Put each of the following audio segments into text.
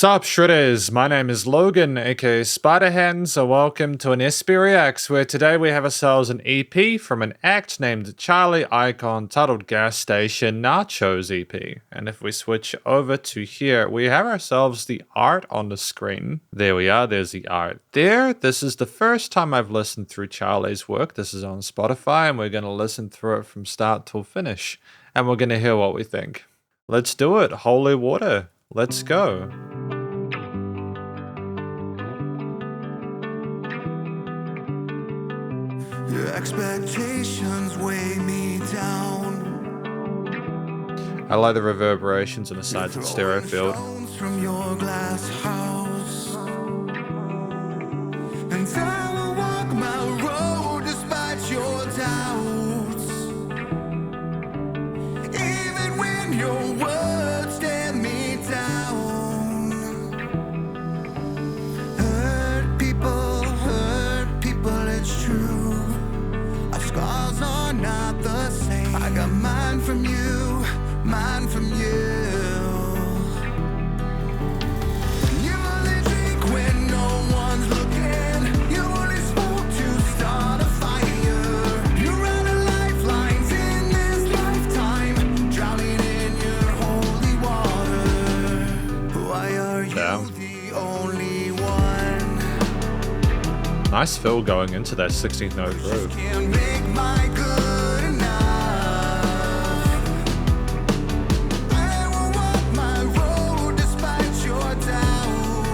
Sup Shredders, my name is Logan, aka Spiderhands, so welcome to an SP Reacts, where today we have ourselves an EP from an act named Charlie Icon titled Gas Station Nachos EP. And if we switch over to here, we have ourselves the art on the screen. There we are, there's the art there. This is the first time I've listened through Charlie's work. This is on Spotify, and we're going to listen through it from start till finish. And we're going to hear what we think. Let's do it, holy water, let's go. Your expectations weigh me down. I like the reverberations on the sides of the stereo field. From your glass house. And I will walk my road despite your doubts. Even when your words tear me down. Hurt people, it's true. Scars are not the same. I got mine from you, mine from you. You only drink when no one's looking. You only smoke to start a fire. You run out of lifelines in this lifetime, drowning in your holy water. Why are you the only one? Nice fill going into that 16th note groove. Can't make my good enough. I will walk my road despite your doubt.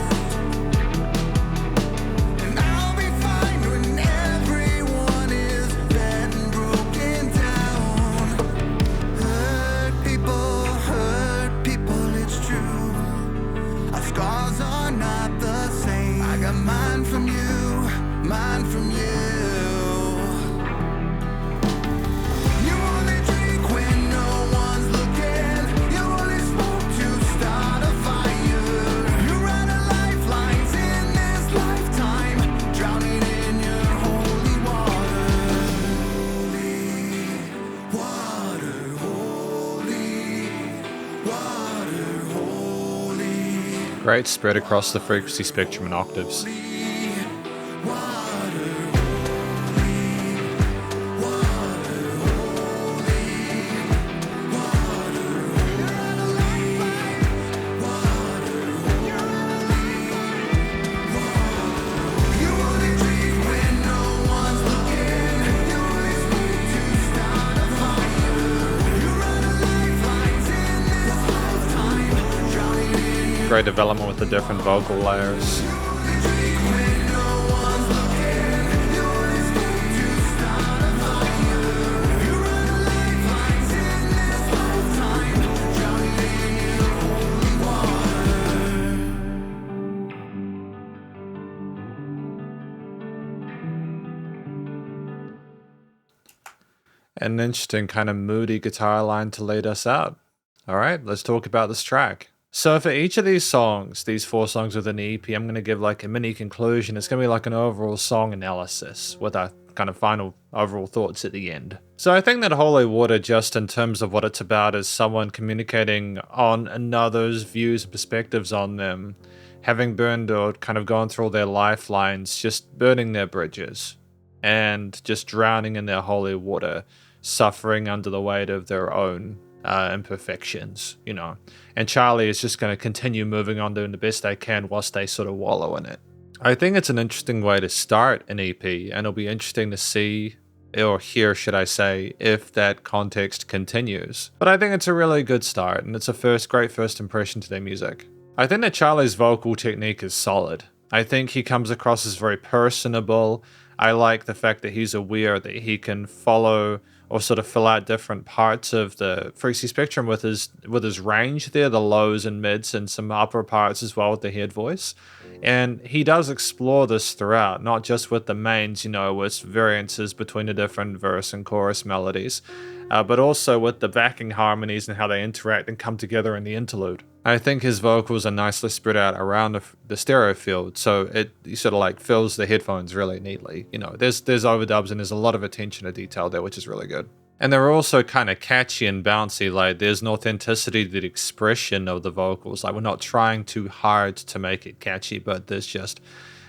And I'll be fine when everyone is bent and broken down. Hurt people, it's true. Our scars are not the same. I got mine from you, mine from you. You only drink when no one's looking. You only smoke to start a fire. You run out of lifelines in this lifetime, drowning in your holy water. Holy water. Great spread across the frequency spectrum and octaves. Great development with the different vocal layers. An interesting kind of moody guitar line to lead us out. Alright, let's talk about this track. So for each of these songs, these 4 songs within the EP, I'm going to give like a mini conclusion. It's going to be like an overall song analysis with our kind of final overall thoughts at the end. So I think that Holy Water, just in terms of what it's about, is someone communicating on another's views and perspectives on them, having burned or kind of gone through all their lifelines, just burning their bridges and just drowning in their holy water, suffering under the weight of their own imperfections, you know. And Charlie is just going to continue moving on, doing the best they can whilst they sort of wallow in it. I think it's an interesting way to start an EP, and it'll be interesting to see, or hear, should I say, if that context continues. But I think it's a really good start, and it's a great first impression to their music. I think that Charlie's vocal technique is solid. I think he comes across as very personable. I like the fact that he's aware that he can follow or sort of fill out different parts of the frequency spectrum with his range there, the lows and mids, and some upper parts as well with the head voice. And he does explore this throughout, not just with the mains, you know, with variances between the different verse and chorus melodies, but also with the backing harmonies and how they interact and come together in the interlude. I think his vocals are nicely spread out around the stereo field, so it sort of like fills the headphones really neatly. You know, there's overdubs and there's a lot of attention to detail there, which is really good. And they're also kind of catchy and bouncy. Like there's an authenticity to the expression of the vocals. Like we're not trying too hard to make it catchy, but there's just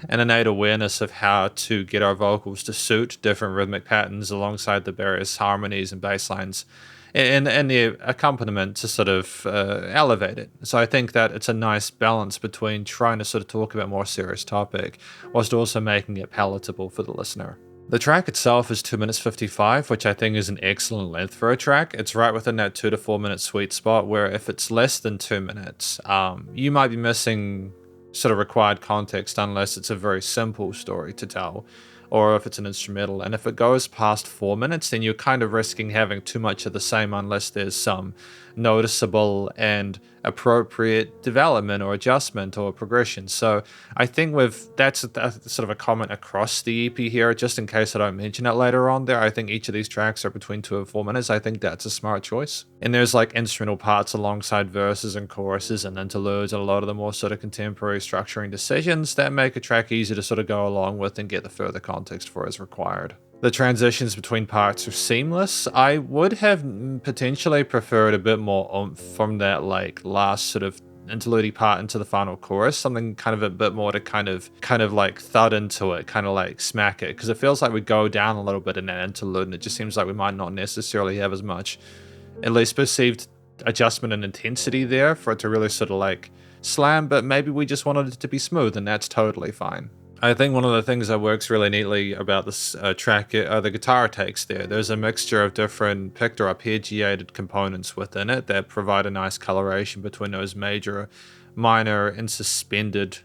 an innate awareness of how to get our vocals to suit different rhythmic patterns alongside the various harmonies and bass lines and the accompaniment to sort of elevate it. So I think that it's a nice balance between trying to sort of talk about a more serious topic whilst also making it palatable for the listener. The track itself is 2 minutes 55, which I think is an excellent length for a track. It's right within that 2 to 4 minute sweet spot where if it's less than 2 minutes, you might be missing sort of required context unless it's a very simple story to tell or if it's an instrumental. And if it goes past 4 minutes, then you're kind of risking having too much of the same unless there's some noticeable and appropriate development or adjustment or progression. So I think that's sort of a comment across the EP here, just in case I don't mention it later on there. I think each of these tracks are between 2 and 4 minutes. I think that's a smart choice. And there's like instrumental parts alongside verses and choruses and interludes and a lot of the more sort of contemporary structuring decisions that make a track easy to sort of go along with and get the further context for as required. The transitions between parts are seamless. I would have potentially preferred a bit more oomph from that like last sort of interlude part into the final chorus, something kind of a bit more to kind of like thud into it, kind of like smack it, because it feels like we go down a little bit in that interlude and it just seems like we might not necessarily have as much, at least perceived adjustment and intensity there for it to really sort of like slam, but maybe we just wanted it to be smooth and that's totally fine. I think one of the things that works really neatly about this track are the guitar takes there. There's a mixture of different picked or arpeggiated components within it that provide a nice coloration between those major, minor, and suspended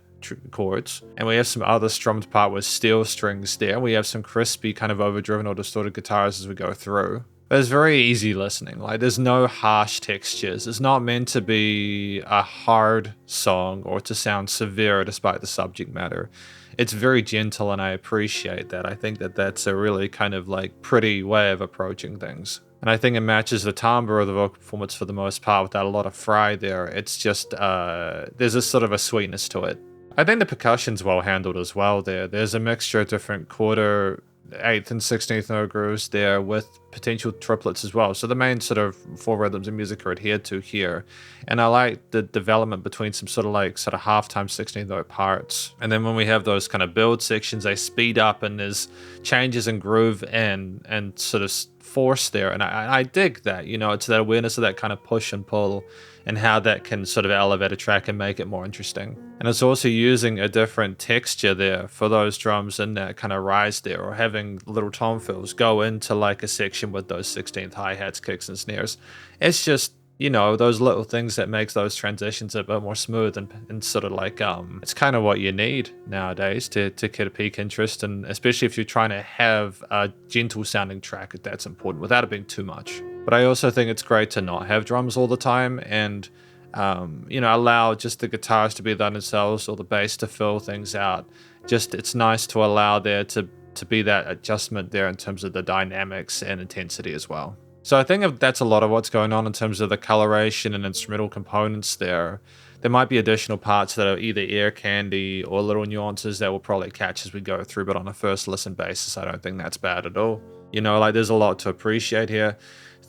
chords. And we have some other strummed part with steel strings there. We have some crispy kind of overdriven or distorted guitars as we go through. But it's very easy listening. Like there's no harsh textures. It's not meant to be a hard song or to sound severe despite the subject matter. It's very gentle and I appreciate that. I think that that's a really kind of like pretty way of approaching things. And I think it matches the timbre of the vocal performance for the most part without a lot of fry there. It's just, there's a sort of a sweetness to it. I think the percussion's well handled as well there. There's a mixture of different quarter, 8th and 16th note grooves there with potential triplets as well. So the main sort of 4 rhythms of music are adhered to here. And I like the development between some sort of half-time 16th note parts. And then when we have those kind of build sections, they speed up and there's changes in groove and sort of force there. And I dig that, you know, it's that awareness of that kind of push and pull and how that can sort of elevate a track and make it more interesting. And it's also using a different texture there for those drums in that kind of rise there, or having little tom fills go into like a section with those 16th hi-hats, kicks, and snares. It's just, you know, those little things that makes those transitions a bit more smooth and sort of like, it's kind of what you need nowadays to get a peak interest, and especially if you're trying to have a gentle sounding track, if that's important, without it being too much. But I also think it's great to not have drums all the time and, you know, allow just the guitars to be there themselves or the bass to fill things out. Just, it's nice to allow there to be that adjustment there in terms of the dynamics and intensity as well. So I think that's a lot of what's going on in terms of the coloration and instrumental components there. There might be additional parts that are either ear candy or little nuances that we'll probably catch as we go through, but on a first listen basis, I don't think that's bad at all. You know, like there's a lot to appreciate here.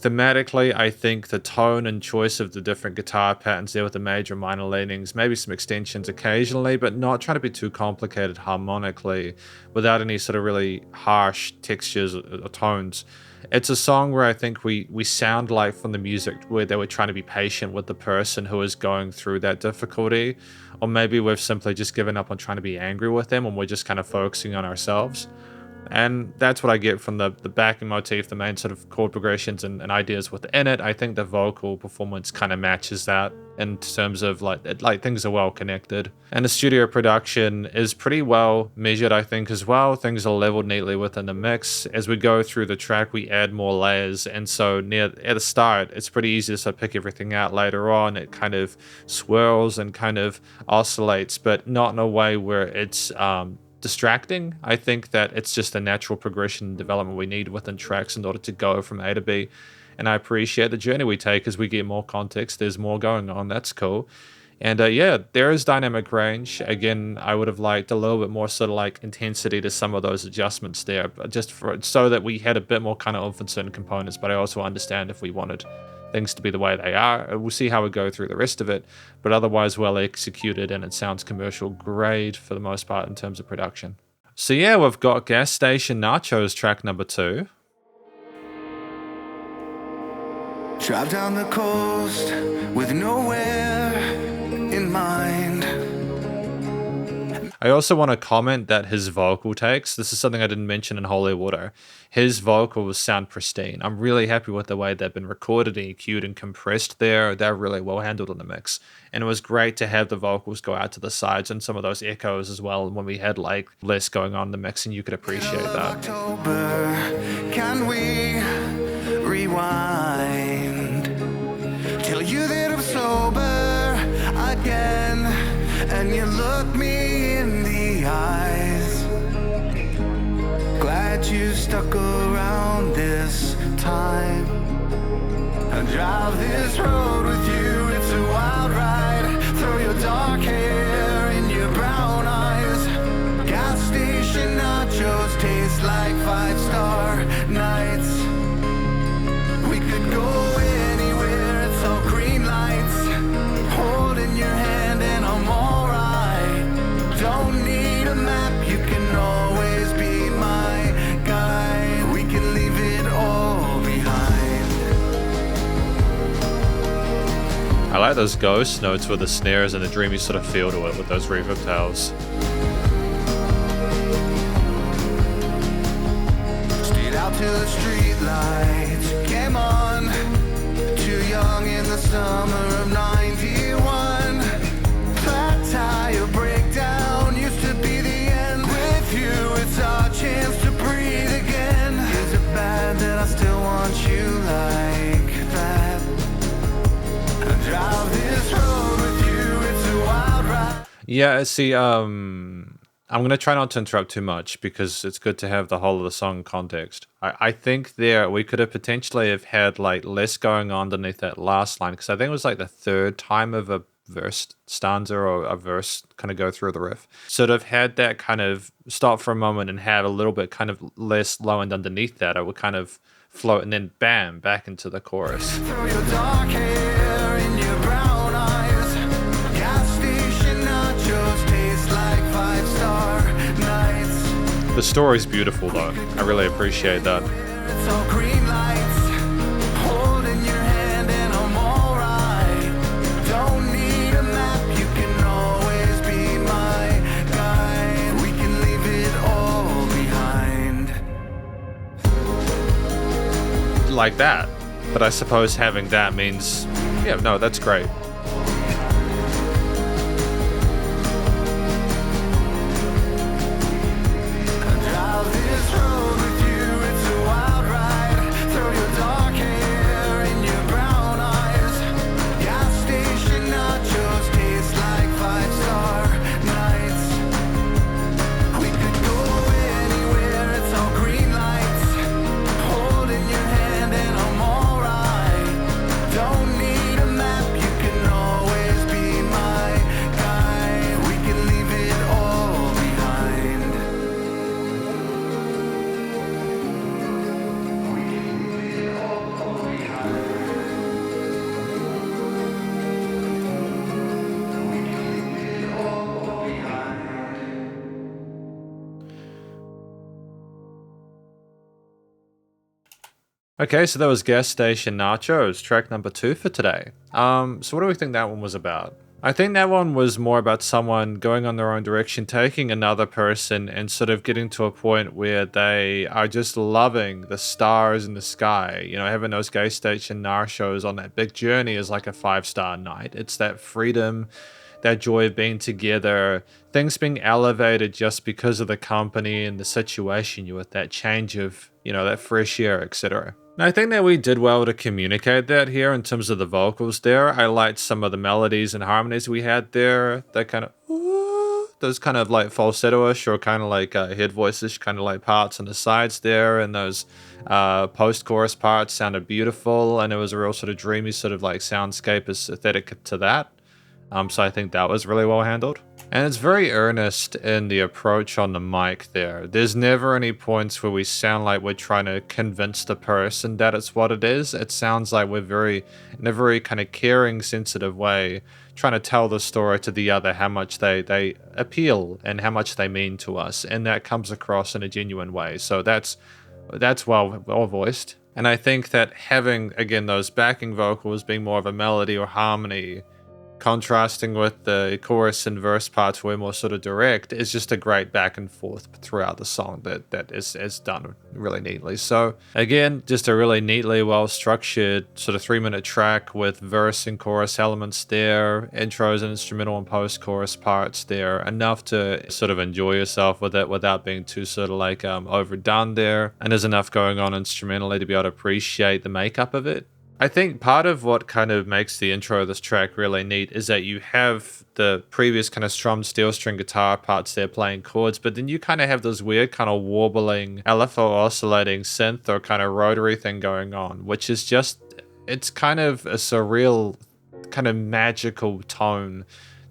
Thematically, I think the tone and choice of the different guitar patterns there with the major and minor leanings, maybe some extensions occasionally, but not trying to be too complicated harmonically without any sort of really harsh textures or tones. It's a song where I think we sound like from the music where they were trying to be patient with the person who is going through that difficulty, or maybe we've simply just given up on trying to be angry with them and we're just kind of focusing on ourselves. And that's what I get from the backing motif, the main sort of chord progressions and ideas within it. I think the vocal performance kind of matches that in terms of like things are well connected. And the studio production is pretty well measured, I think, as well. Things are leveled neatly within the mix. As we go through the track, we add more layers. And so at the start, it's pretty easy to sort of pick everything out. Later on, it kind of swirls and kind of oscillates, but not in a way where it's distracting. I think that it's just a natural progression and development we need within tracks in order to go from A to B. And I appreciate the journey we take as we get more context. There's more going on. That's cool. And yeah, there is dynamic range. Again, I would have liked a little bit more sort of like intensity to some of those adjustments there, but just for so that we had a bit more kind of oomph in certain components. But I also understand if we wanted things to be the way they are. We'll see how we go through the rest of it, but otherwise well executed and it sounds commercial grade for the most part in terms of production. So yeah, we've got Gas Station Nachos track number 2. Drive down the coast with nowhere in mind. I also want to comment that his vocal takes, this is something I didn't mention in Holy Water, his vocals sound pristine. I'm really happy with the way they've been recorded, EQ'd, and compressed there. They're really well handled in the mix. And it was great to have the vocals go out to the sides and some of those echoes as well when we had like less going on in the mix, and you could appreciate that. October, can we rewind till you that I'm sober again and you look me in the eyes? Glad you stuck around this time. I drive this road with you, it's a wild ride. Throw your dark hair in your brown eyes. Gas station nachos taste like 5-star nights. We could go anywhere, it's all green lights. Holding your hand and I'm alright. Don't need a map, you can always be my guide. We can leave it all behind. I like those ghost notes with the snares and the dreamy sort of feel to it with those reverb tails. Stayed out till the street lights came on. Too young in the summer of 91. Flat tire breakdown used to be the end. With you it's our chance to breathe again. Is it bad that I still want you like that? I drive this road with you, it's a wild ride. Yeah, see, I'm going to try not to interrupt too much because it's good to have the whole of the song context. I think there we could have potentially have had like less going on underneath that last line, because I think it was like the third time of a verse stanza or a verse kind of go through the riff. So to have had that kind of stop for a moment and have a little bit kind of less low end underneath that, it would kind of float and then bam, back into the chorus. Throw your dark hair in your brown eyes. Gas station nachos taste like 5-star nights. The story's beautiful though. I really appreciate that. It's all green lights. Holding your hand and I'm alright. Don't need a map, you can always be my guide. We can leave it all behind. Like that. But I suppose having that means, yeah, no, that's great. Drive this road with you, it's a wild ride. Throw your dark hair in your brown eyes. Gas station nachos taste like 5-star nights. We could go anywhere, it's all green lights. Holding your hand and I'm alright. Don't need a map, you can always be my guide. We can leave it all behind. Okay, so that was Gas Station Nachos, track number 2 for today. So what do we think that one was about? I think that one was more about someone going on their own direction, taking another person and sort of getting to a point where they are just loving the stars in the sky. You know, having those Gas Station Nachos on that big journey is like a 5-star night. It's that freedom, that joy of being together, things being elevated just because of the company and the situation you're with, that change of, you know, that fresh air, etc. And I think that we did well to communicate that here in terms of the vocals there. I liked some of the melodies and harmonies we had there. That kind of, those kind of like falsetto-ish or kind of like head voice-ish kind of like parts on the sides there. And those post-chorus parts sounded beautiful. And it was a real sort of dreamy sort of like soundscape aesthetic to that. So I think that was really well handled. And it's very earnest in the approach on the mic there. There's never any points where we sound like we're trying to convince the person that it's what it is. It sounds like we're in a very kind of caring, sensitive way, trying to tell the story to the other, how much they appeal and how much they mean to us. And that comes across in a genuine way. So that's well voiced. And I think that having, again, those backing vocals being more of a melody or harmony, contrasting with the chorus and verse parts where more sort of direct, is just a great back and forth throughout the song that is done really neatly. So again, just a really neatly well structured sort of 3-minute track with verse and chorus elements there, intros and instrumental and post chorus parts there, enough to sort of enjoy yourself with it without being too sort of like overdone there. And there's enough going on instrumentally to be able to appreciate the makeup of it. I think part of what kind of makes the intro of this track really neat is that you have the previous kind of strummed steel string guitar parts there playing chords, but then you kind of have this weird kind of warbling, LFO oscillating synth or kind of rotary thing going on, which is just, it's kind of a surreal, kind of magical tone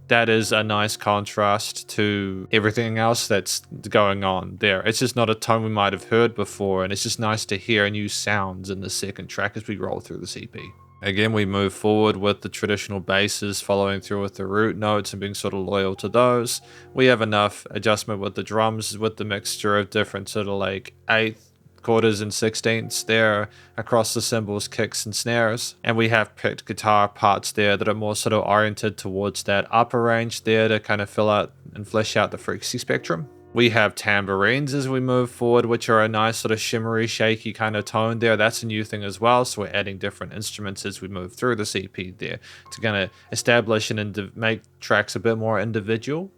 that is a nice contrast to everything else that's going on there. It's just not a tone we might have heard before, and it's just nice to hear new sounds in the second track as we roll through this EP. Again, we move forward with the traditional basses, following through with the root notes and being sort of loyal to those. We have enough adjustment with the drums, with the mixture of different sort of like eighth, quarters and sixteenths there across the cymbals, kicks, and snares. And we have picked guitar parts there that are more sort of oriented towards that upper range there to kind of fill out and flesh out the frequency spectrum. We have tambourines as we move forward, which are a nice sort of shimmery, shaky kind of tone there. That's a new thing as well. So we're adding different instruments as we move through this EP there to kind of establish and make tracks a bit more individual,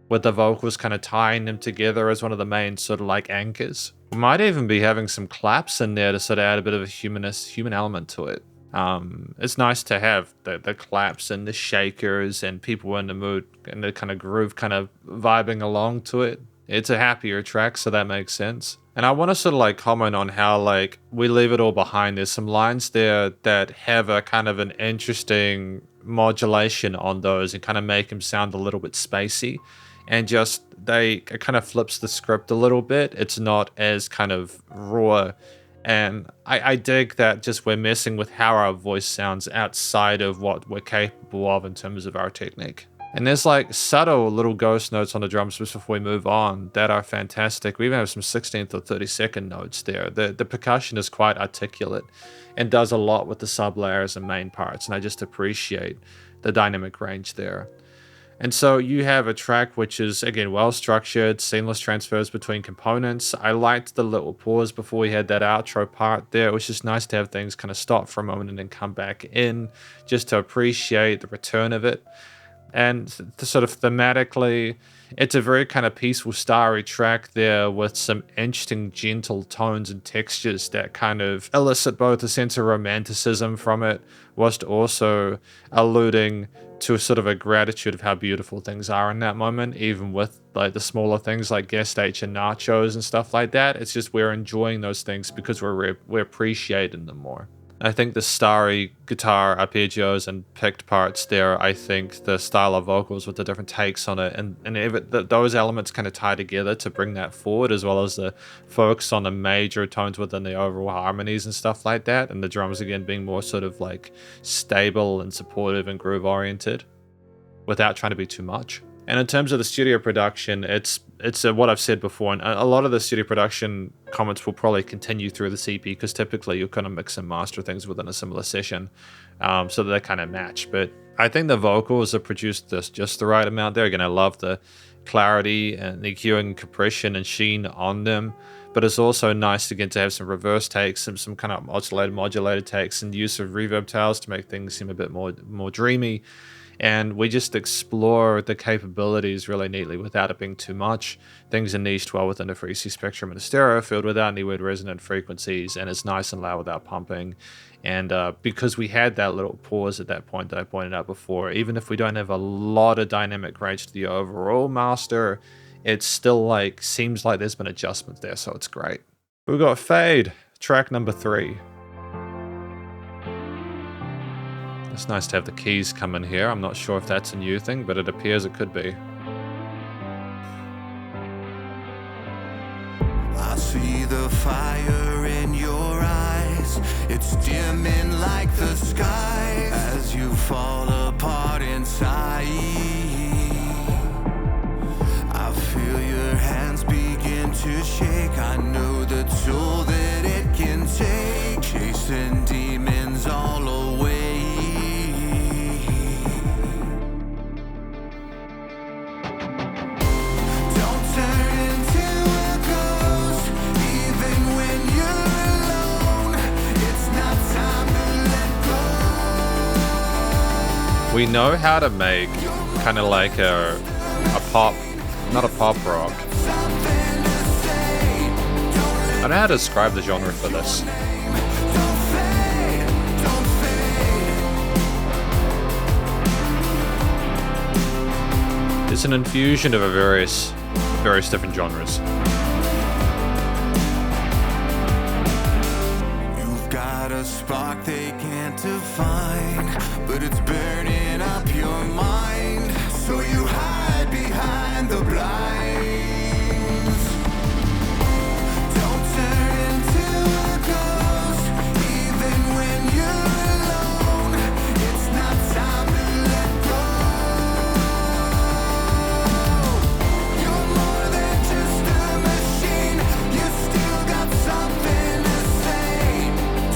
with the vocals kind of tying them together as one of the main sort of like anchors. We might even be having some claps in there to sort of add a bit of a human element to it. It's nice to have the claps and the shakers and people in the mood and the kind of groove kind of vibing along to it. It's a happier track, so that makes sense. And I want to sort of like comment on how like we leave it all behind. There's some lines there that have a kind of an interesting modulation on those and kind of make them sound a little bit spacey. And just it kind of flips the script a little bit. It's not as kind of raw. And I dig that just we're messing with how our voice sounds outside of what we're capable of in terms of our technique. And there's like subtle little ghost notes on the drums just before we move on that are fantastic. We even have some 16th or 32nd notes there. The percussion is quite articulate and does a lot with the sub layers and main parts. And I just appreciate the dynamic range there. And so you have a track which is, again, well-structured, seamless transfers between components. I liked the little pause before we had that outro part there. It was just nice to have things kind of stop for a moment and then come back in just to appreciate the return of it. And sort of thematically, it's a very kind of peaceful, starry track there with some interesting, gentle tones and textures that kind of elicit both a sense of romanticism from it, whilst also alluding to sort of a gratitude of how beautiful things are in that moment, even with like the smaller things like Gas Station Nachos and stuff like that. It's just we're enjoying those things because we're appreciating them more. I think the starry guitar arpeggios and picked parts there, I think the style of vocals with the different takes on it and those elements kind of tie together to bring that forward, as well as the focus on the major tones within the overall harmonies and stuff like that, and the drums again being more sort of like stable and supportive and groove oriented without trying to be too much. And in terms of the studio production, it's what I've said before, and a lot of the studio production comments will probably continue through the CP because typically you'll kind of mix and master things within a similar session, so that they kind of match. But I think the vocals are produced just the right amount there. Again, I love the clarity and the EQing and compression and sheen on them, but it's also nice again to have some reverse takes and some kind of modulated takes and use of reverb tails to make things seem a bit more dreamy. And we just explore the capabilities really neatly without it being too much. Things are niched well within the frequency spectrum in a stereo field without any weird resonant frequencies, and it's nice and loud without pumping. And because we had that little pause at that point that I pointed out before, even if we don't have a lot of dynamic range to the overall master, it still like seems like there's been adjustments there, so it's great. We've got Fade, track number 3. It's nice to have the keys come in here. I'm not sure if that's a new thing, but it appears it could be. I see the fire in your eyes. It's dimming like the sky as you fall apart inside. I feel your hands begin to shake. I know the toll that it can take, chasing demons all away. Don't turn into a ghost, even when you're alone. It's not time to let go. We know how to make kind of like a pop, not a pop rock. Something to say. I don't know how to describe the genre for this. Don't fade, don't fade. It's an infusion of a various different genres. You've got a spark they can't define, but it's burning up your mind. So you hide behind the blinds. Don't turn into a ghost, even when you're alone. It's not time to let go. You're more than just a machine. You still got something to say.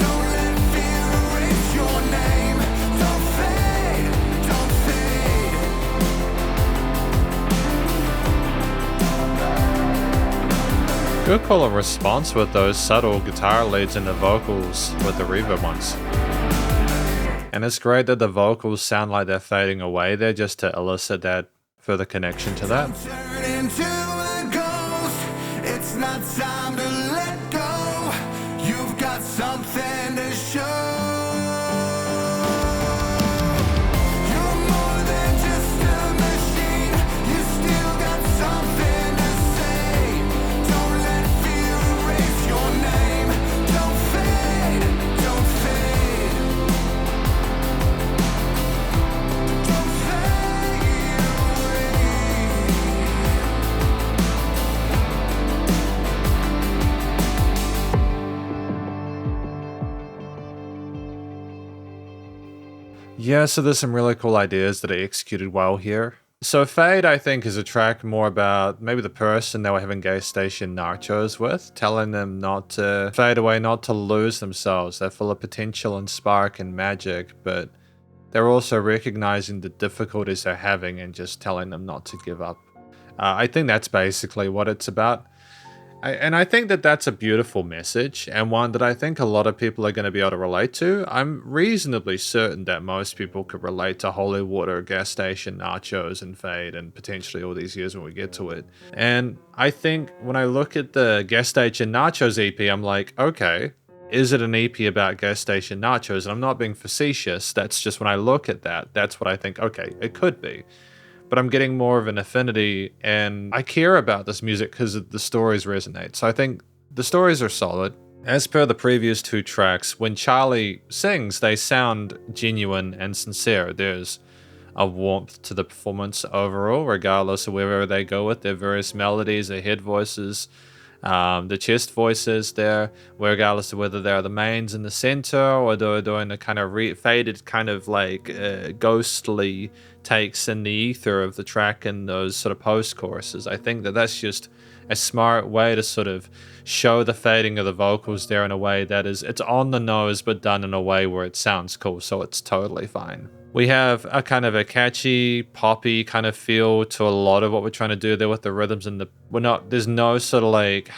Don't let fear erase your name. Don't fade, don't fade. Good call and response with those subtle guitar leads and the vocals with the reverb ones. And it's great that the vocals sound like they're fading away there just to elicit that further connection to that. Turn into a ghost. It's not time to let go. You've got something to show. You're more than just a machine. You still got something to say. Don't let fear erase your name. Don't fade, don't fade. Don't fade away. Yeah, so there's some really cool ideas that are executed well here. So Fade, I think, is a track more about maybe the person they were having Gas Station Nachos with, telling them not to fade away, not to lose themselves. They're full of potential and spark and magic, but they're also recognizing the difficulties they're having and just telling them not to give up. I think that's basically what it's about. And I think that that's a beautiful message, and one that I think a lot of people are going to be able to relate to. I'm reasonably certain that most people could relate to Holy Water, Gas Station, Nachos, and Fade, and potentially all these years when we get to it. And I think when I look at the Gas Station Nachos EP, I'm like, okay, is it an EP about Gas Station Nachos? And I'm not being facetious. That's just when I look at that, that's what I think, okay, it could be. But I'm getting more of an affinity, and I care about this music because the stories resonate. So I think the stories are solid. As per the previous two tracks, when Charlie sings, they sound genuine and sincere. There's a warmth to the performance overall, regardless of wherever they go with their various melodies, their head voices, the chest voices there, regardless of whether they're the mains in the center or they're doing a kind of faded kind of like ghostly takes in the ether of the track and those sort of post choruses. I think that that's just a smart way to sort of show the fading of the vocals there in a way that is, it's on the nose but done in a way where it sounds cool, so it's totally fine. We have a kind of a catchy, poppy kind of feel to a lot of what we're trying to do there with the rhythms and there's no sort of like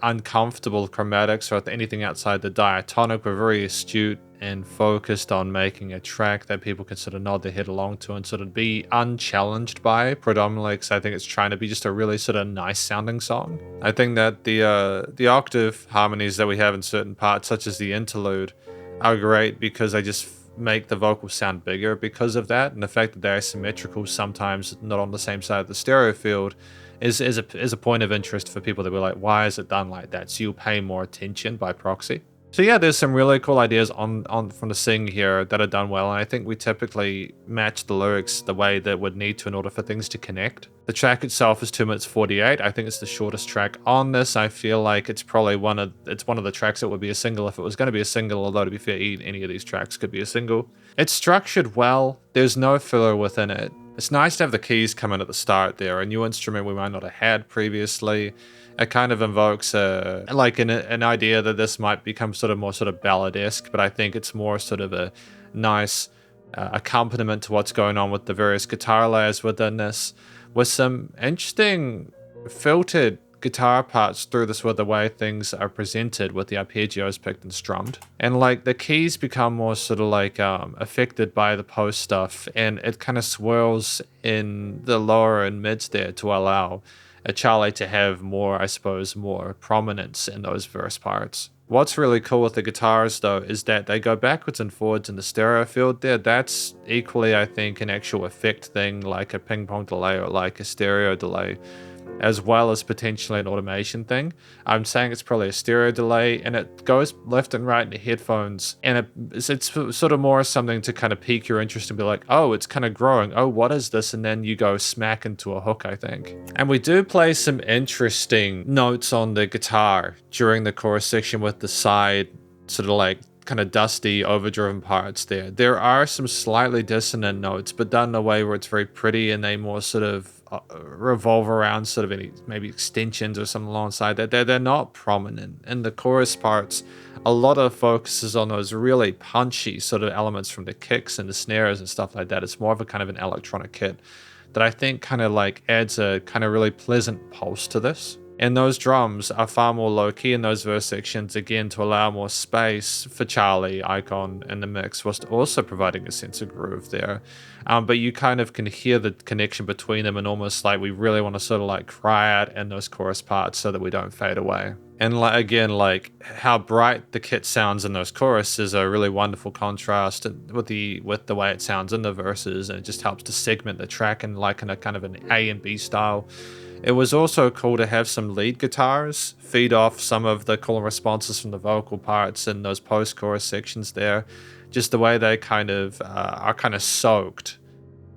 uncomfortable chromatics or anything outside the diatonic. We're very astute and focused on making a track that people can sort of nod their head along to and sort of be unchallenged by, predominantly because I think it's trying to be just a really sort of nice sounding song. I think that the octave harmonies that we have in certain parts, such as the interlude, are great because they just make the vocals sound bigger because of that, and the fact that they're symmetrical, sometimes not on the same side of the stereo field, is a point of interest for people that were like, why is it done like that? So you'll pay more attention by proxy. So yeah, there's some really cool ideas on from the sing here that are done well, and I think we typically match the lyrics the way that would need to in order for things to connect. The track itself is 2 minutes 48. I think it's the shortest track on this. I feel like it's probably one of the tracks that would be a single if it was going to be a single. Although to be fair, any of these tracks could be a single. It's structured well. There's no filler within it. It's nice to have the keys come in at the start there, a new instrument we might not have had previously. It kind of invokes an idea that this might become more sort of ballad-esque, but I think it's more sort of a nice accompaniment to what's going on with the various guitar layers within this, with some interesting filtered guitar parts through this with the way things are presented with the arpeggios picked and strummed. And like the keys become more sort of like affected by the post stuff, and it kind of swirls in the lower and mids there to allow Charlie to have more, I suppose, more prominence in those verse parts. What's really cool with the guitars, though, is that they go backwards and forwards in the stereo field there. That's equally, I think, an actual effect thing, like a ping pong delay or like a stereo delay, as well as potentially an automation thing. I'm saying it's probably a stereo delay, and it goes left and right in the headphones, and it's sort of more something to kind of pique your interest and be like, oh, it's kind of growing. Oh, what is this? And then you go smack into a hook, I think. And we do play some interesting notes on the guitar during the chorus section with the side sort of like kind of dusty, overdriven parts there. There are some slightly dissonant notes, but done in a way where it's very pretty, and they more sort of revolve around sort of any maybe extensions or something alongside that. They're not prominent. In the chorus parts, a lot of focus is on those really punchy sort of elements from the kicks and the snares and stuff like that. It's more of a kind of an electronic kit that I think kind of like adds a kind of really pleasant pulse to this. And those drums are far more low-key in those verse sections, again, to allow more space for Charlie, Icon, in the mix, whilst also providing a sense of groove there. But you kind of can hear the connection between them, and almost like we really want to sort of like cry out in those chorus parts so that we don't fade away. And like how bright the kit sounds in those choruses is a really wonderful contrast with the way it sounds in the verses, and it just helps to segment the track in a kind of an A and B style. It was also cool to have some lead guitars feed off some of the cool responses from the vocal parts in those post-chorus sections there. Just the way they kind of are kind of soaked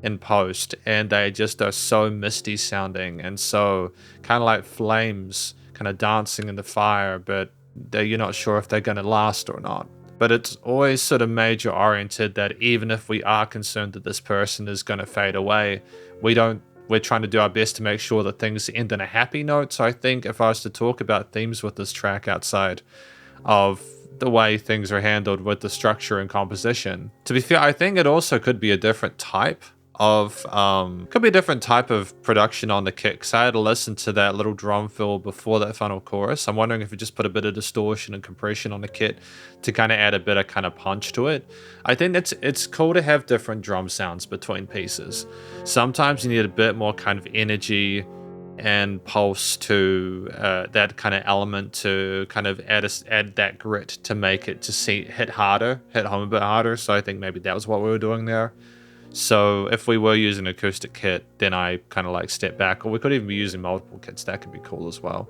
in post, and they just are so misty sounding and so kind of like flames kind of dancing in the fire, but you're not sure if they're going to last or not. But it's always sort of major oriented that even if we are concerned that this person is going to fade away, we're trying to do our best to make sure that things end on a happy note. So I think if I was to talk about themes with this track outside of the way things are handled with the structure and composition, to be fair, I think it also could be a different type of production on the kick. Because I had to listen to that little drum fill before that final chorus. I'm wondering if you just put a bit of distortion and compression on the kit to kind of add a bit of kind of punch to it. I think it's cool to have different drum sounds between pieces. Sometimes you need a bit more kind of energy and pulse to that kind of element to kind of add that grit to make it hit home a bit harder. So I think maybe that was what we were doing there. So if we were using an acoustic kit, then I kind of like step back, or we could even be using multiple kits. That could be cool as well.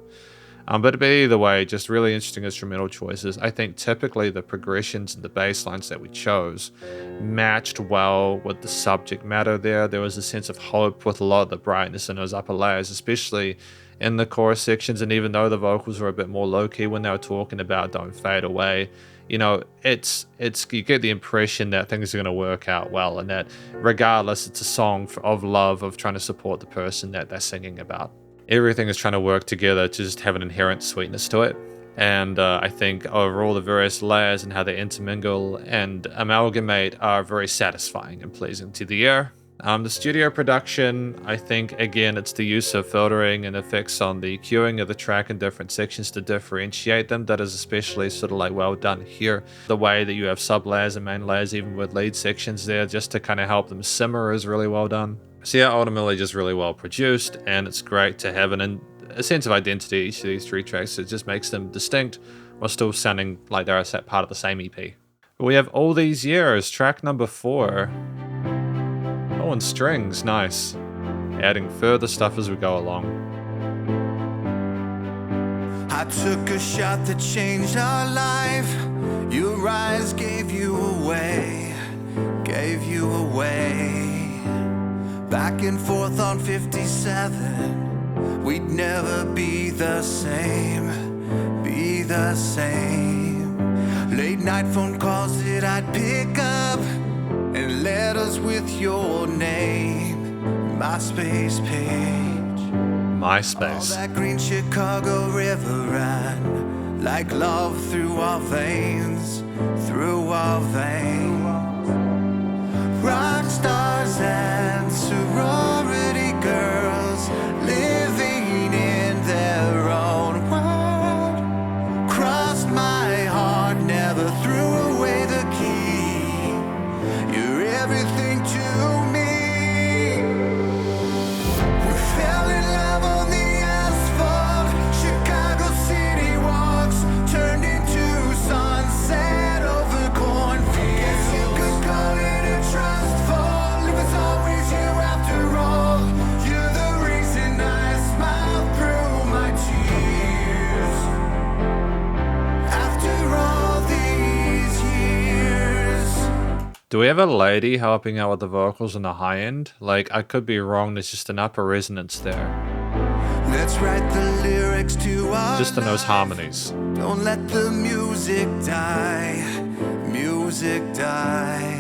But either way, just really interesting instrumental choices. I think typically the progressions and the bass lines that we chose matched well with the subject matter there. There was a sense of hope with a lot of the brightness in those upper layers, especially in the chorus sections. And even though the vocals were a bit more low-key when they were talking about don't fade away, you know, you get the impression that things are going to work out well, and that regardless, it's a song of love, of trying to support the person that they're singing about. Everything is trying to work together to just have an inherent sweetness to it. And I think overall the various layers and how they intermingle and amalgamate are very satisfying and pleasing to the ear. The studio production, I think, again, it's the use of filtering and effects on the cueing of the track in different sections to differentiate them. That is especially sort of like well done here. The way that you have sub layers and main layers, even with lead sections there, just to kind of help them simmer, is really well done. So yeah, ultimately just really well produced, and it's great to have a sense of identity each of these three tracks. It just makes them distinct while still sounding like they're a part of the same EP. But we have All These Years, track number 4. Oh, and strings, nice. Adding further stuff as we go along. I took a shot that changed our life. Your eyes gave you away, gave you away. Back and forth on 57, we'd never be the same, be the same. Late night phone calls that I'd pick up, and letters with your name, MySpace page. All MySpace. that green Chicago river ran like love through our veins, through our veins. Rock stars and sorority girls living in their own world. Crossed my heart, never threw away the key. You're everything to me. We fell in love on the asphalt. Chicago city walks turned into sunset over cornfields. Guess you could call it a trust fall. It was always you after all. You're the reason I smile through my tears. After all these years. Do we have a lady helping out with the vocals on the high end? Like, I could be wrong, there's just an upper resonance there. Let's write the lyrics to our Just in those life. harmonies. Don't let the music die, music die.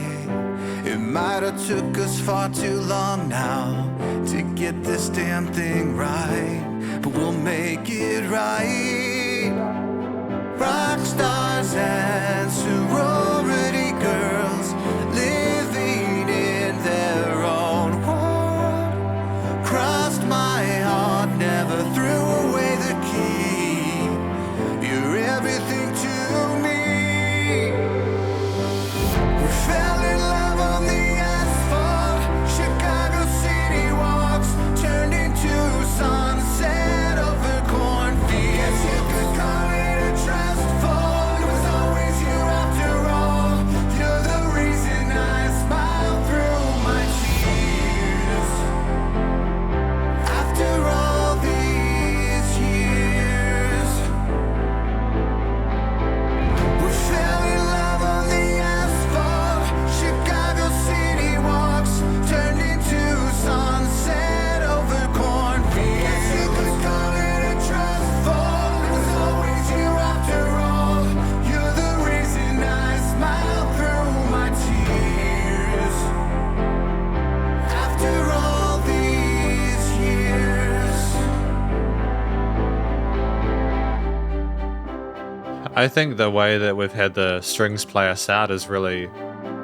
It might have took us far too long now to get this damn thing right, but we'll make it right. Rock stars and sorority girls living in their own world. Crossed my heart, never threw away the key. You're everything to me. We fell in love on the asphalt. Chicago city walks turned into sunset over cornfields. Guess you could call it a trust fall. It was always you after all. You're the reason I smile through my tears. After all these years, we fell in love on the asphalt. Chicago city walks turned into sunset over cornfields. Guess you could call it a trust fall. It was always you after all. You're the reason I smile through my tears. After all these years. I think the way that we've had the strings play us out is really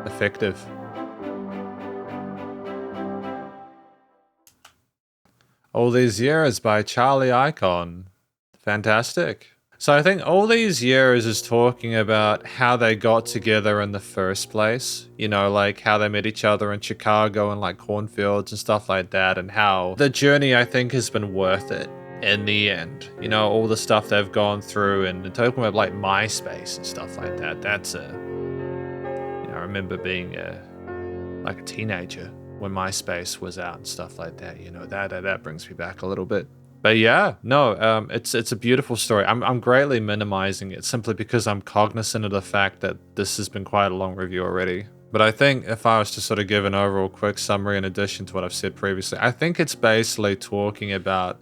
effective. All These Years by Charlie Icon. Fantastic. So I think All These Years is talking about how they got together in the first place. You know, like how they met each other in Chicago and like cornfields and stuff like that, and how the journey, I think, has been worth it in the end. You know, all the stuff they've gone through, and talking about like MySpace and stuff like that. That's a, you know, I remember being a teenager when MySpace was out and stuff like that. You know, that brings me back a little bit. But yeah, no, it's a beautiful story. I'm greatly minimizing it simply because I'm cognizant of the fact that this has been quite a long review already. But I think if I was to sort of give an overall quick summary in addition to what I've said previously, I think it's basically talking about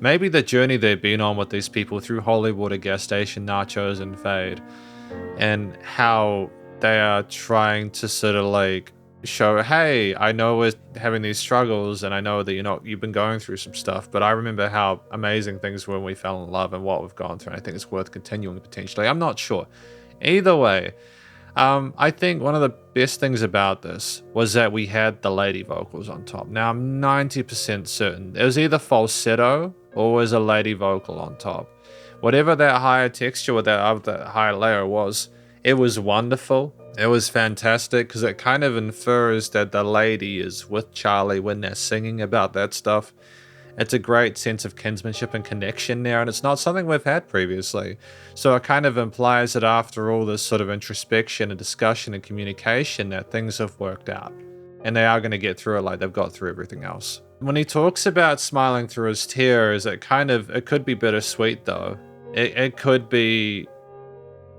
maybe the journey they've been on with these people through Hollywood, Gas Station Nachos, and Fade, and how they are trying to sort of like show, hey, I know we're having these struggles, and I know that you've been going through some stuff, but I remember how amazing things were when we fell in love and what we've gone through. And I think it's worth continuing potentially. I'm not sure. Either way, I think one of the best things about this was that we had the lady vocals on top. Now I'm 90% certain it was either falsetto or was a lady vocal on top. Whatever that higher texture or that higher layer was, it was wonderful. It was fantastic because it kind of infers that the lady is with Charlie when they're singing about that stuff. It's a great sense of kinsmanship and connection there, and it's not something we've had previously. So it kind of implies that after all this sort of introspection and discussion and communication, that things have worked out. And they are going to get through it like they've got through everything else. When he talks about smiling through his tears, it could be bittersweet though. It could be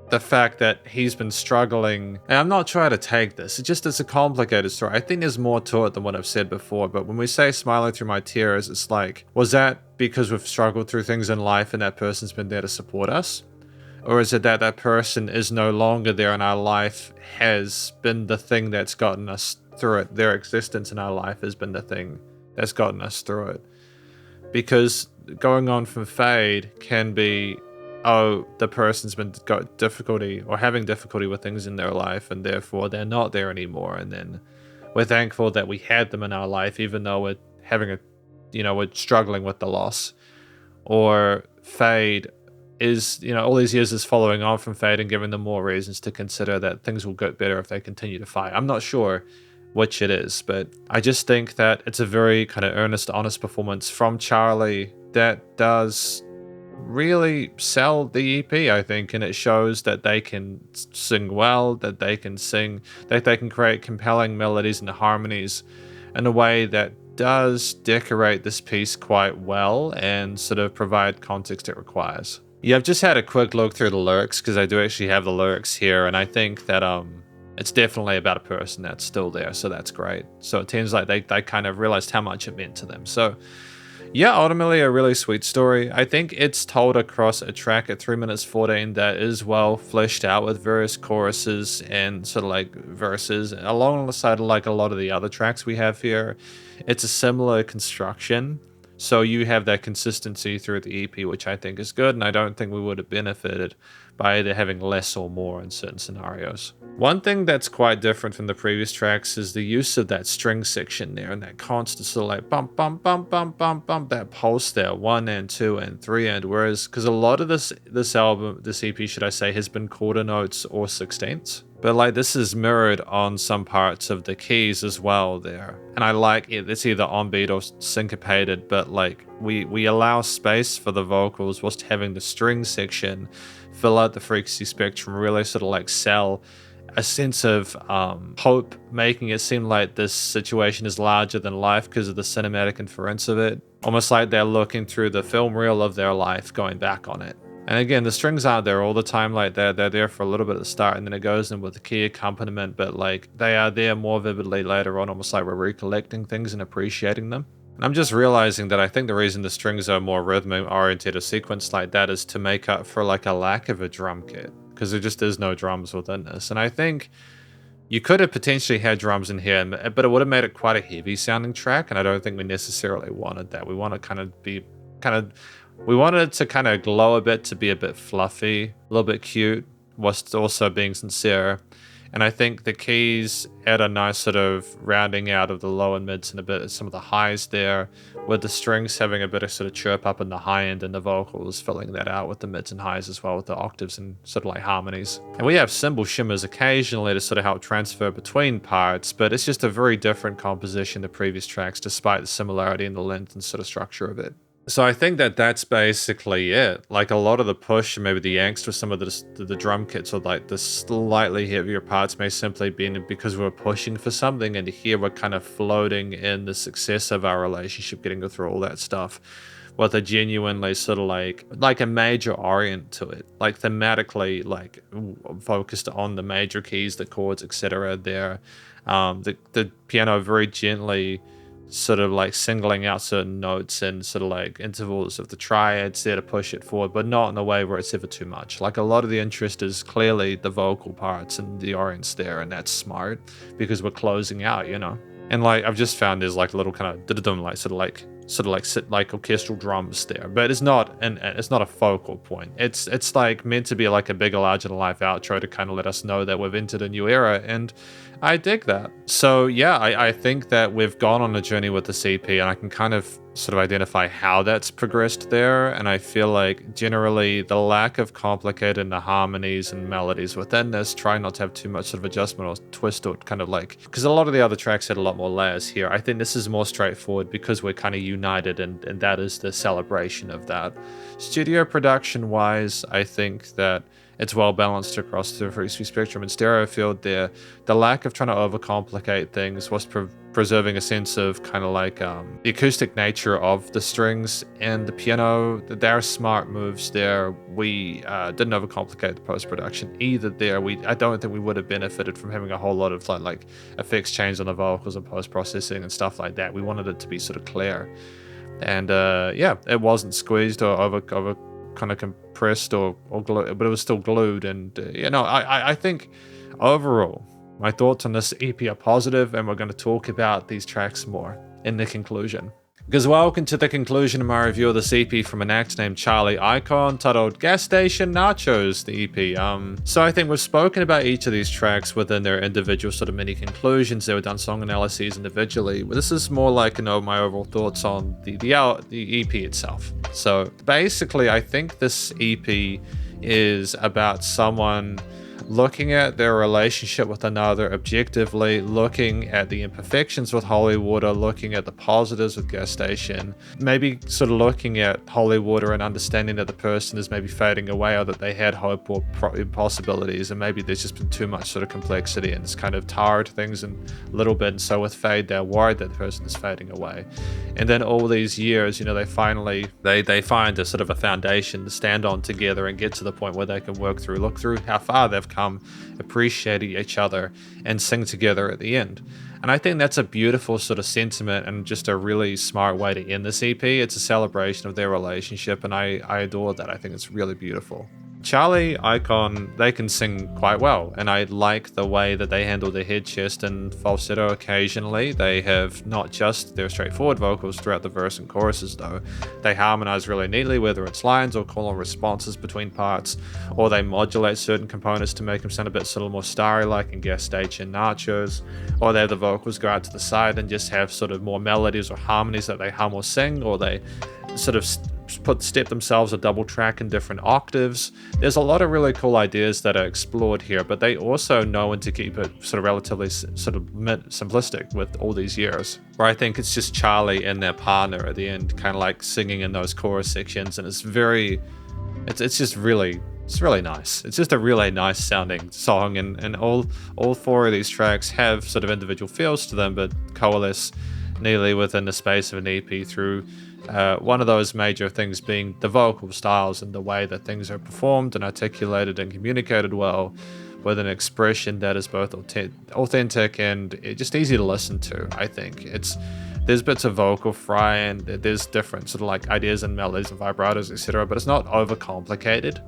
the fact that he's been struggling, and I'm not trying to take this, it's a complicated story. I think there's more to it than what I've said before, but when we say smiling through my tears, it's like, was that because we've struggled through things in life and that person's been there to support us? Or is it that that person is no longer there and our life has been the thing that's gotten us through it? Their existence in our life has been the thing that's gotten us through it. Because going on from fade can be, oh, the person's been got difficulty or having difficulty with things in their life and therefore they're not there anymore. And then we're thankful that we had them in our life, even though we're having we're struggling with the loss. Or fade is, all these years is following on from fade and giving them more reasons to consider that things will get better if they continue to fight. I'm not sure which it is, but I just think that it's a very kind of earnest, honest performance from Charlie that does really sell the EP, I think, and it shows that they can sing well, that they can sing, that they can create compelling melodies and harmonies in a way that does decorate this piece quite well and sort of provide context it requires. Yeah, I've just had a quick look through the lyrics because I do actually have the lyrics here, and I think that it's definitely about a person that's still there, so that's great. So it seems like they kind of realized how much it meant to them. So yeah, ultimately a really sweet story. I think it's told across a track at 3 minutes 14 that is well fleshed out with various choruses and sort of like verses alongside like a lot of the other tracks we have here. It's a similar construction. So you have that consistency through the EP, which I think is good, and I don't think we would have benefited by either having less or more in certain scenarios. One thing that's quite different from the previous tracks is the use of that string section there and that constant sort of like bump, bump, bump, bump, bump, bump, that pulse there, 1 and 2 and 3 and, whereas, because a lot of this EP, should I say, has been quarter notes or sixteenths. But like this is mirrored on some parts of the keys as well there. And I like it, it's either on beat or syncopated, but like we allow space for the vocals whilst having the string section fill out the frequency spectrum, really sort of like sell a sense of hope, making it seem like this situation is larger than life because of the cinematic inference of it. Almost like they're looking through the film reel of their life, going back on it. And again, the strings aren't there all the time, like they're there for a little bit at the start and then it goes in with the key accompaniment, but like they are there more vividly later on, almost like we're recollecting things and appreciating them. And I'm just realizing that I think the reason the strings are more rhythmic oriented or sequenced like that is to make up for like a lack of a drum kit, because there just is no drums within this. And I think you could have potentially had drums in here, but it would have made it quite a heavy sounding track, and I don't think we necessarily wanted that. We want to we wanted it to kind of glow a bit, to be a bit fluffy, a little bit cute, whilst also being sincere. And I think the keys add a nice sort of rounding out of the low and mids and a bit of some of the highs there, with the strings having a bit of sort of chirp up in the high end and the vocals filling that out with the mids and highs as well, with the octaves and sort of like harmonies. And we have cymbal shimmers occasionally to sort of help transfer between parts, but it's just a very different composition to previous tracks despite the similarity in the length and sort of structure of it. So I think that that's basically it. Like a lot of the push and maybe the angst with some of the drum kits or like the slightly heavier parts may simply be because we're pushing for something, and here we're kind of floating in the success of our relationship, getting through all that stuff with a genuinely sort of like a major orient to it, like thematically like focused on the major keys, the chords, etc. there. The piano very gently sort of like singling out certain notes and sort of like intervals of the triads there to push it forward, but not in a way where it's ever too much. Like a lot of the interest is clearly the vocal parts and the orients there, and that's smart because we're closing out, And like I've just found there's like a little kind of da-da-dum, like sort of like orchestral drums there, but it's not a focal point. It's like meant to be like a bigger, larger than life outro to kind of let us know that we've entered a new era, and I dig that. So yeah, I think that we've gone on a journey with the CP, and I can kind of sort of identify how that's progressed there. And I feel like generally the lack of complicated harmonies and melodies within this, try not to have too much sort of adjustment or twist or kind of like, because a lot of the other tracks had a lot more layers here. I think this is more straightforward because we're kind of united, and that is the celebration of that. Studio production wise, I think that It's well balanced across the frequency spectrum. In stereo field, there, the lack of trying to overcomplicate things was preserving a sense of kind of like the acoustic nature of the strings and the piano. There are smart moves there. We didn't overcomplicate the post production either. There, I don't think we would have benefited from having a whole lot of like effects change on the vocals and post processing and stuff like that. We wanted it to be sort of clear, and yeah, it wasn't squeezed or over kind of compressed or glued, but it was still glued. And I think overall my thoughts on this EP are positive, and we're going to talk about these tracks more in the conclusion. Because welcome to the conclusion of my review of this EP from an act named Charlie Icon, titled Gas Station Nachos, the EP. So I think we've spoken about each of these tracks within their individual sort of mini conclusions. They were done song analyses individually, but this is more like, my overall thoughts on the EP itself. So basically, I think this EP is about someone looking at their relationship with another objectively, looking at the imperfections with Holy Water, looking at the positives with Gas Station, maybe sort of looking at Holy Water and understanding that the person is maybe fading away, or that they had hope or possibilities, and maybe there's just been too much sort of complexity and it's kind of tarred things a little bit, and so with Fade they're worried that the person is fading away. And then all these years, they finally they find a sort of a foundation to stand on together and get to the point where they can look through how far they've come, appreciate each other, and sing together at the end. And I think that's a beautiful sort of sentiment and just a really smart way to end this EP. It's a celebration of their relationship, and I adore that. I think it's really beautiful. Charlie Icon, they can sing quite well, and I like the way that they handle their head, chest, and falsetto occasionally. They have not just their straightforward vocals throughout the verse and choruses though. They harmonize really neatly, whether it's lines or call on responses between parts, or they modulate certain components to make them sound a bit sort of more starry-like in Gas Station Nachos, or they have the vocals go out to the side and just have sort of more melodies or harmonies that they hum or sing, or they sort of step themselves a double track in different octaves. There's a lot of really cool ideas that are explored here, but they also know when to keep it sort of relatively sort of simplistic with all these years, where I think it's just Charlie and their partner at the end kind of like singing in those chorus sections, and it's just really nice. It's just a really nice sounding song, and all four of these tracks have sort of individual feels to them, but coalesce nearly within the space of an EP through one of those major things being the vocal styles and the way that things are performed and articulated and communicated well, with an expression that is both authentic and just easy to listen to. I think there's bits of vocal fry and there's different sort of like ideas and melodies and vibratos, etc., but it's not overcomplicated.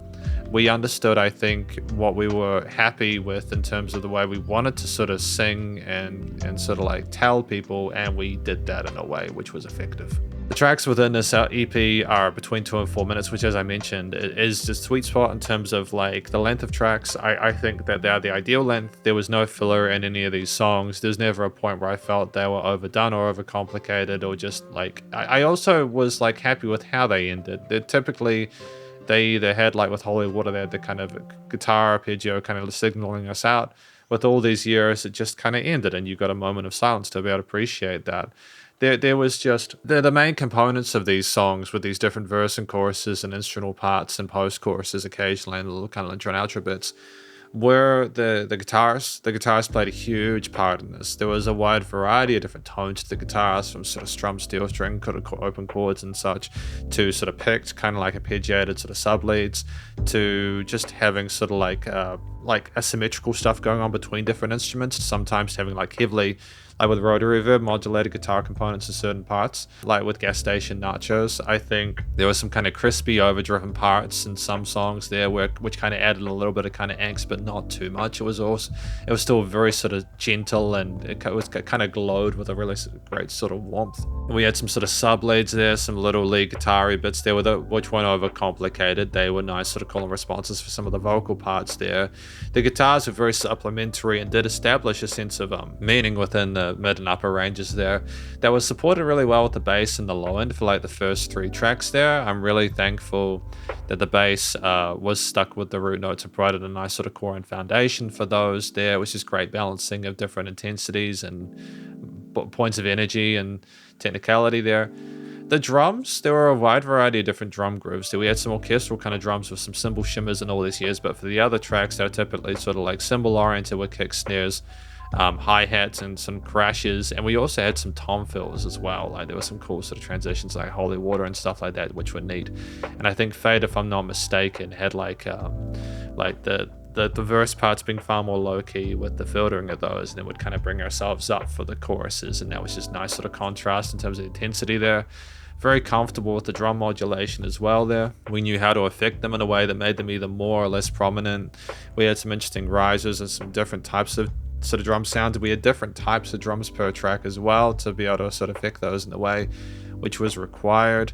We understood, I think, what we were happy with in terms of the way we wanted to sort of sing and sort of like tell people, and we did that in a way which was effective. The tracks within this EP are between 2 and 4 minutes, which, as I mentioned, is the sweet spot in terms of like the length of tracks. I think that they are the ideal length. There was no filler in any of these songs. There's never a point where I felt they were overdone or overcomplicated, or just like, I also was like happy with how they ended. They either had, like with Holy Water, they had the kind of guitar arpeggio kind of signaling us out. With all these years, it just kind of ended, and you got a moment of silence to be able to appreciate that. There was just the main components of these songs with these different verse and choruses and instrumental parts and post choruses occasionally, and little kind of intro and outro bits, were the guitars. The guitars played a huge part in this. There was a wide variety of different tones to the guitars, from sort of strum, steel string, open chords and such, to sort of picked, kind of like arpeggiated sort of sub leads, to just having sort of like asymmetrical stuff going on between different instruments, sometimes having like heavily, like with rotary reverb, modulated guitar components in certain parts, like with Gas Station Nachos. I think there was some kind of crispy, overdriven parts in some songs there, which kind of added a little bit of kind of angst, but not too much. It was still very sort of gentle, and it was kind of glowed with a really great sort of warmth. We had some sort of sub leads there, some little lead guitar-y bits there, which weren't overcomplicated. They were nice sort of call and responses for some of the vocal parts there. The guitars were very supplementary and did establish a sense of meaning within the mid and upper ranges there that was supported really well with the bass and the low end for like the first 3 tracks there. I'm really thankful that the bass was stuck with the root notes and provided a nice sort of core and foundation for those there. It was just great balancing of different intensities and points of energy and technicality there. The drums, there were a wide variety of different drum grooves. So we had some orchestral kind of drums with some cymbal shimmers and all these years, but for the other tracks, they're typically sort of like cymbal oriented with kick snares, hi-hats and some crashes, and we also had some tom fills as well. Like there were some cool sort of transitions like Holy Water and stuff like that, which were neat. And I think Fade, if I'm not mistaken, had like the verse parts being far more low-key with the filtering of those, and then would kind of bring ourselves up for the choruses, and that was just nice sort of contrast in terms of the intensity there. Very comfortable with the drum modulation as well there. We knew how to affect them in a way that made them either more or less prominent. We had some interesting risers and some different types of sort of drum sounds. We had different types of drums per track as well to be able to sort of affect those in the way which was required.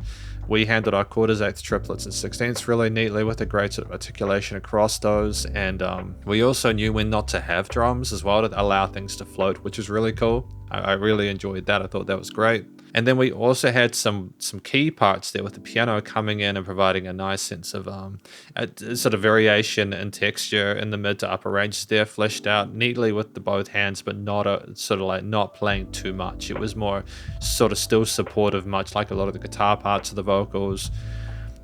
We handled our quarters, eighths, triplets, and sixteenths really neatly with a great sort of articulation across those. And we also knew when not to have drums as well to allow things to float, which was really cool. I really enjoyed that. I thought that was great. And then we also had some key parts there with the piano coming in and providing a nice sense of a sort of variation in texture in the mid to upper ranges there, fleshed out neatly with the both hands, but not sort of like not playing too much. It was more sort of still supportive, much like a lot of the guitar parts of the vocals.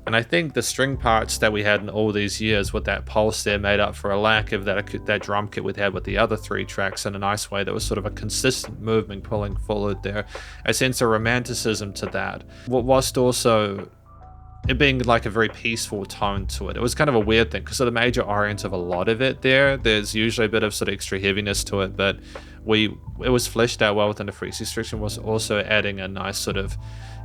And I think the string parts that we had in all these years with that pulse there made up for a lack of that drum kit we'd had with the other three tracks in a nice way that was sort of a consistent movement pulling forward there. A sense of romanticism to that, whilst also it being like a very peaceful tone to it. It was kind of a weird thing because of the major orient of a lot of it there's usually a bit of sort of extra heaviness to it, but it was fleshed out well within the frequency section, was also adding a nice sort of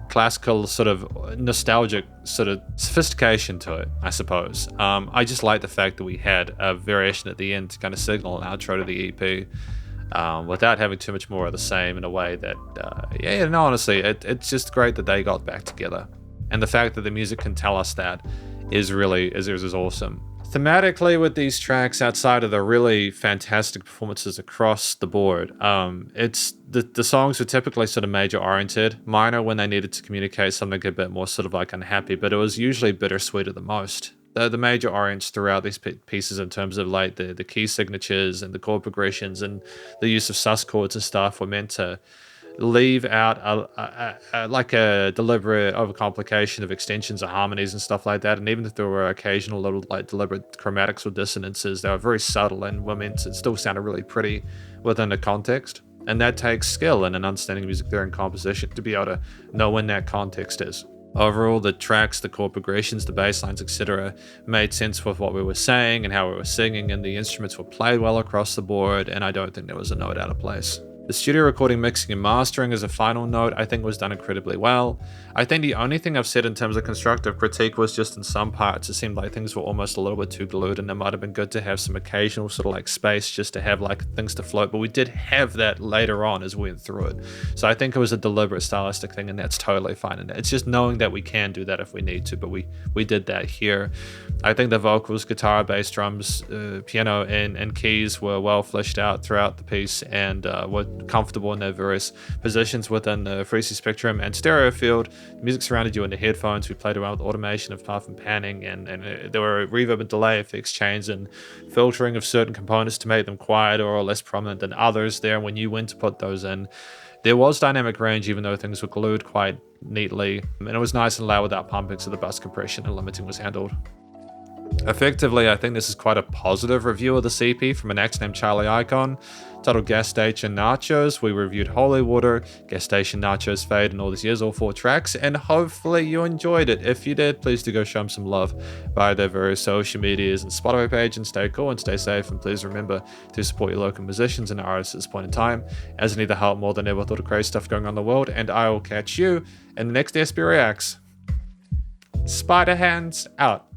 classical sort of nostalgic sort of sophistication to it, I suppose. I just like the fact that we had a variation at the end to kind of signal an outro to the EP without having too much more of the same in a way that honestly it's just great that they got back together, and the fact that the music can tell us that is awesome. Thematically, with these tracks, outside of the really fantastic performances across the board, it's the songs were typically sort of major oriented, minor when they needed to communicate something a bit more sort of like unhappy, but it was usually bittersweet at the most. The major orients throughout these pieces in terms of like the key signatures and the chord progressions and the use of sus chords and stuff were meant to leave out like a deliberate overcomplication of extensions of harmonies and stuff like that. And even if there were occasional little like deliberate chromatics or dissonances, they were very subtle and were meant to still sounded really pretty within the context. And that takes skill and an understanding of music theory and composition to be able to know when that context is. Overall, the tracks, the chord progressions, the bass lines, etc. made sense with what we were saying and how we were singing, and the instruments were played well across the board, and I don't think there was a note out of place. The studio recording, mixing, and mastering as a final note, I think was done incredibly well. I think the only thing I've said in terms of constructive critique was just in some parts it seemed like things were almost a little bit too glued, and it might have been good to have some occasional sort of like space just to have like things to float, but we did have that later on as we went through it. So I think it was a deliberate stylistic thing, and that's totally fine. And it's just knowing that we can do that if we need to, but we did that here. I think the vocals, guitar, bass, drums, piano, and keys were well fleshed out throughout the piece, and were comfortable in their various positions within the frequency spectrum and stereo field. The music surrounded you in the headphones. We played around with automation of path and panning, and there were reverb and delay effects chains and filtering of certain components to make them quieter or less prominent than others there. When you went to put those in, there was dynamic range, even though things were glued quite neatly, and it was nice and loud without pumping, so the bus compression and limiting was handled. Effectively, I think this is quite a positive review of the CP from an ex named Charlie Icon, titled Gas Station Nachos. We reviewed Holy Water, Gas Station Nachos, Fade, and all these years, all 4 tracks, and hopefully you enjoyed it. If you did, please do go show them some love via their various social medias and Spotify page, and stay cool and stay safe, and please remember to support your local musicians and artists at this point in time, as they need the help more than ever with all the crazy stuff going on in the world, and I will catch you in the next SB Reacts. Spiderhands out.